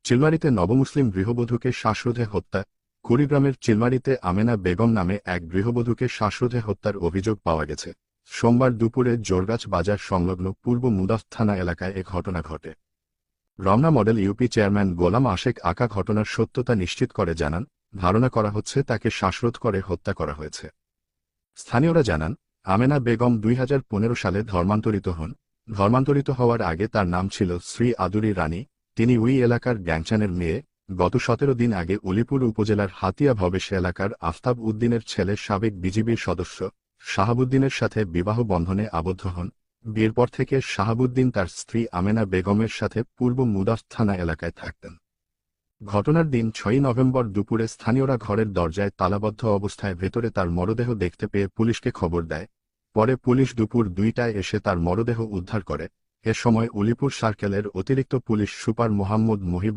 চিলমারীতে নবমুসলিম গৃহবধূকে শ্বাসরোধে হত্যা। কুড়িগ্রামের চিলমারীতে আমেনা বেগম নামে এক গৃহবধূকে শ্বাসরোধে হত্যার অভিযোগ পাওয়া গেছে। সোমবার দুপুরে জোরগাছ বাজার সংলগ্ন পূর্ব মুদাফ থানা এলাকায় এ ঘটনা ঘটে। রমনা মডেল ইউপি চেয়ারম্যান গোলাম আশেক আকা ঘটনার সত্যতা নিশ্চিত করে জানান, ধারণা করা হচ্ছে তাকে শ্বাসরোধ করে হত্যা করা হয়েছে। স্থানীয়রা জানান, আমেনা বেগম 2015 সালে ধর্মান্তরিত হন। ধর্মান্তরিত হওয়ার আগে তার নাম ছিল শ্রী আদুরি রানী। তিনি ওই এলাকার গ্যাংচানের মেয়ে। গত 17 দিন আগে উলিপুর উপজেলার হাতিয়া ভবেশ এলাকার আফতাব উদ্দিনের ছেলে সাবেক বিজিবির সদস্য শাহাবুদ্দিনের সাথে বিবাহ বন্ধনে আবদ্ধ হন। বিয়ের পর থেকে শাহাবুদ্দিন তার স্ত্রী আমেনা বেগমের সাথে পূর্ব মুদাফ থানা এলাকায় থাকতেন। ঘটনার দিন 6 নভেম্বর দুপুরে স্থানীয়রা ঘরের দরজায় তালাবদ্ধ অবস্থায় ভেতরে তার মরদেহ দেখতে পেয়ে পুলিশকে খবর দেয়। পরে পুলিশ দুপুর 2টায় এসে তার মরদেহ উদ্ধার করে। এ সময় উলিপুর সার্কেলের অতিরিক্ত পুলিশ সুপার মোহাম্মদ মুহিব